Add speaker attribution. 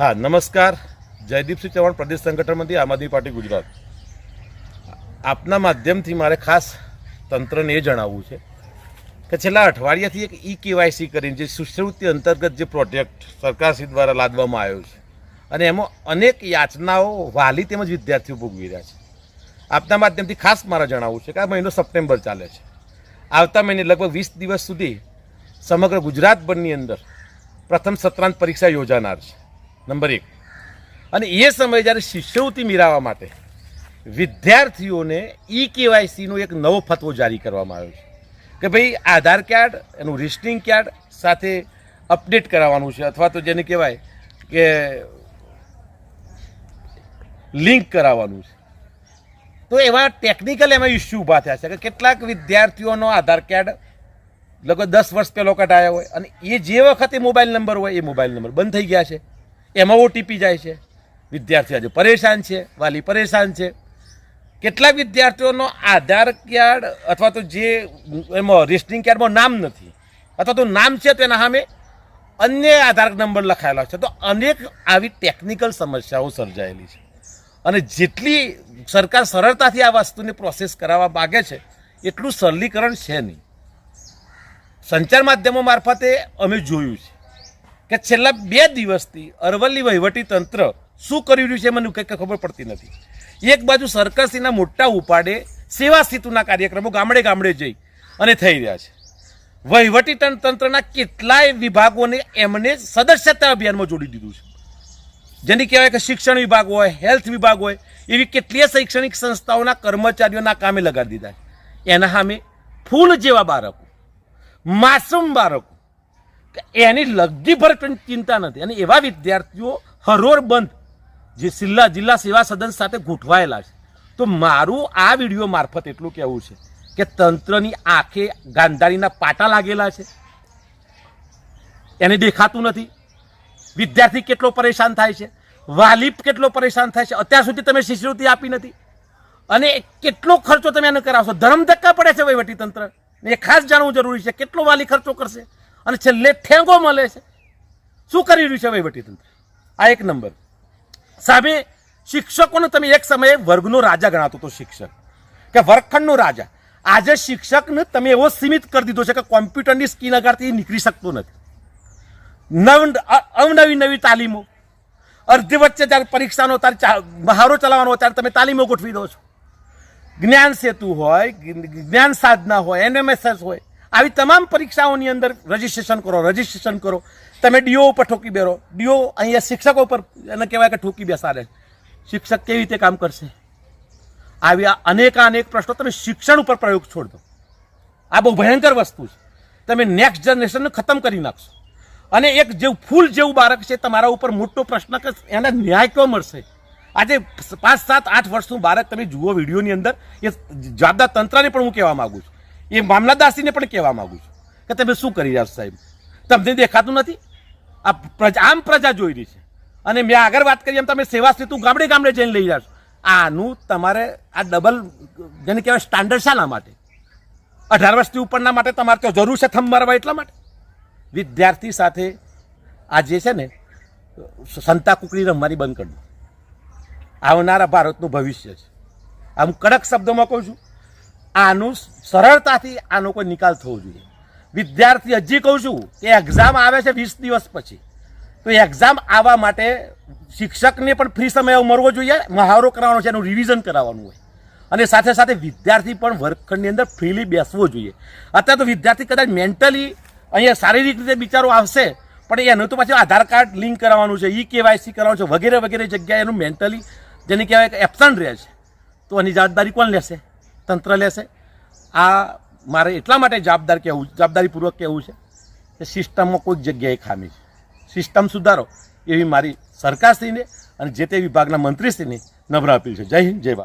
Speaker 1: हाँ नमस्कार, जयदीप सिंह चौहान प्रदेश संगठन मंत्री आम आदमी पार्टी गुजरात। आपना माध्यम थी मारे खास तंत्र ने जणावવું છે કે છેલ્લા અઠવાડિયાથી એક ઈ કેવાયસી કરીને જે શિષ્યવૃત્તિ અંતર્ગત જે પ્રોજેક્ટ સરકારશ્રી દ્વારા લાદવામાં આવ્યો છે અને એમાં અનેક યાચનાઓ વાલી તેમજ વિદ્યાર્થીઓ ભોગવી રહ્યા છે। આપના માધ્યમથી ખાસ મારે જણાવવું છે કે આ મહિનો સપ્ટેમ્બર ચાલે છે। આવતા મહિને લગભગ 20 દિવસ સુધી સમગ્ર ગુજરાતભરની અંદર પ્રથમ સત્રાંત પરીક્ષા યોજાનાર છે, નંબર 1। અને એ સમયે જ્યારે શિષ્યવૃત્તિ મેળવવા માટે વિદ્યાર્થીઓને ઈ કેવાયસીનો એક નવો ફતવો જારી કરવામાં આવ્યો છે કે ભાઈ આધાર કાર્ડ એનું રિસ્ટિંગ કાર્ડ સાથે અપડેટ કરાવવાનું છે અથવા તો જેને કહેવાય કે લિંક કરાવવાનું છે। તો એવા ટેકનિકલ એમાં ઇસ્યુ ઊભા થયા છે કે કેટલાક વિદ્યાર્થીઓનો આધાર કાર્ડ લગભગ 10 વર્ષ પહેલો કઢાયા હોય અને એ જે વખતે મોબાઈલ નંબર હોય એ મોબાઈલ નંબર બંધ થઈ ગયા છે, એમાં ઓટીપી જાય છે, વિદ્યાર્થી આજે પરેશાન છે, વાલી પરેશાન છે। કેટલાક વિદ્યાર્થીઓનો આધાર કાર્ડ અથવા તો જે એમાં રેસ્ટિંગ કાર્ડમાં નામ નથી અથવા તો નામ છે તેના સામે અન્ય આધાર નંબર લખાયેલા છે। તો અનેક આવી ટેકનિકલ સમસ્યાઓ સર્જાયેલી છે અને જેટલી સરકાર સરળતાથી આ વસ્તુની પ્રોસેસ કરાવવા માગે છે એટલું સરલીકરણ છે નહીં। સંચાર માધ્યમો મારફતે અમે જોયું છે કે છેલ્લા 2 દિવસથી અરવલ્લી વહીવટી તંત્ર શું કરી રહ્યું છે મને કંઈ ખબર પડતી નથી। એક બાજુ સરકારશ્રીના મોટા ઉપાડે સેવા સેતુના કાર્યક્રમો ગામડે ગામડે જઈ અને થઈ રહ્યા છે। વહીવટી તંત્રના કેટલાય વિભાગોને એમને સદસ્યતા અભિયાનમાં જોડી દીધું છે, જેની કહેવાય કે શિક્ષણ વિભાગ હોય, હેલ્થ વિભાગ હોય, એવી કેટલીય શૈક્ષણિક સંસ્થાઓના કર્મચારીઓના કામે લગાડી દીધા છે। એના સામે ફૂલ જેવા બાળકો, માસૂમ બાળકો, એની લગતી ભર ચિંતા નથી અને એવા વિદ્યાર્થીઓ હરોળ બંધ જે જિલ્લા સેવા સદન સાથે ગોઠવાયેલા છે। તો મારું આ વિડીયો મારફત એટલું કહેવું છે કે તંત્રની આંખે ગાંધારીના પાટા લાગેલા છે, એને દેખાતું નથી। વિદ્યાર્થી કેટલો પરેશાન થાય છે, વાલી કેટલો પરેશાન થાય છે। અત્યાર સુધી તમે શિષ્યવૃત્તિ આપી નથી અને કેટલો ખર્ચો તમે એને કરાવશો। ધરમ ધક્કા પડે છે વહીવટી તંત્ર, એ ખાસ જાણવું જરૂરી છે કેટલો વાલી ખર્ચો કરશે અને છેલ્લે ઠેંગો મળે છે। શું કરી રહ્યું છે વહીવટી તંત્ર? આ એક નંબર। સામે શિક્ષકોને તમે એક સમયે વર્ગનો રાજા ગણાતો હતો, શિક્ષક કે વર્ગખંડનો રાજા। આજે શિક્ષકને તમે એવો સીમિત કરી દીધો છે કે કોમ્પ્યુટરની સ્કીન અગાડથી નીકળી શકતો નથી। નવી તાલીમો અડધી વચ્ચે જ્યારે પરીક્ષાનો મહારો ચલાવવાનો ત્યારે તમે તાલીમો ગોઠવી દો છો। જ્ઞાન સેતુ હોય, જ્ઞાન સાધના હોય, NMSS હોય, આવી તમામ પરીક્ષાઓની અંદર રજીસ્ટ્રેશન કરો। તમે ડીઓ ઉપર ઠોકી બેરો, ડીઓ અહીંયા શિક્ષકો ઉપર એને કહેવાય કે ઠોકી બેસાડે। શિક્ષક કેવી રીતે કામ કરશે? આવી અનેક પ્રશ્નો તમે શિક્ષણ ઉપર પ્રયોગ છોડ દો। આ બહુ ભયંકર વસ્તુ છે, તમે નેક્સ્ટ જનરેશનને ખતમ કરી નાખશો અને એક જેવું ફૂલ જેવું બાળક છે તમારા ઉપર મોટો પ્રશ્ન કે એને ન્યાય ક્યાં મળશે? આજે 5, 7, 8 વર્ષનું બાળક તમે જુઓ વિડીયોની અંદર, એ જવાબદાર તંત્રને પણ હું કહેવા માગું છું, એ મામલતદારશ્રીને પણ કહેવા માગું છું કે તમે શું કરી રહ્યા છો સાહેબ? તમને દેખાતું નથી? આ આમ પ્રજા જોઈ રહી છે અને મેં આગળ વાત કરી એમ તમે સેવા સેતુ ગામડે ગામડે જઈને લઈ રહ્યા છો। આનું તમારે આ ડબલ જેને કહેવાય સ્ટાન્ડર્ડ શાના માટે? 18 વર્ષથી ઉપરના માટે તમારે તો જરૂર છે થંભ મારવા એટલા માટે? વિદ્યાર્થી સાથે આ જે છે ને સંતા કુકડી રમવાની બંધ કરી દો। આવનારા ભારતનું ભવિષ્ય છે, આ હું કડક શબ્દોમાં કહું છું। આનું સરળતાથી આનો કોઈ નિકાલ થવો જોઈએ। વિદ્યાર્થી હજી કહું છું કે એક્ઝામ આવે છે 20 દિવસ પછી, તો એક્ઝામ આવવા માટે શિક્ષકને પણ ફ્રી સમય મળવો જોઈએ, મહાવરો કરાવવાનો છે, એનું રિવિઝન કરાવવાનું હોય અને સાથે સાથે વિદ્યાર્થી પણ વર્ગખંડની અંદર ફ્રીલી બેસવો જોઈએ। અત્યારે તો વિદ્યાર્થી કદાચ મેન્ટલી અહીંયા શારીરિક રીતે બિચારો આવશે પણ એનું તો પાછું આધાર કાર્ડ લિંક કરાવવાનું છે, ઈ કેવાયસી કરાવવાનું છે, વગેરે જગ્યાએ એનું મેન્ટલી જેને કહેવાય કે એબસન્ટ રહે છે। તો એની જવાબદારી કોણ લેશે? તંત્ર લેશે। આ મારે એટલા માટે જવાબદારીપૂર્વક કહેવું છે કે સિસ્ટમમાં કોઈક જગ્યાએ ખામી છે, સિસ્ટમ સુધારો એવી મારી સરકારશ્રીને અને જે તે વિભાગના મંત્રીશ્રીને નમ્ર અપીલ છે। જય હિન્દ, જય ભારત।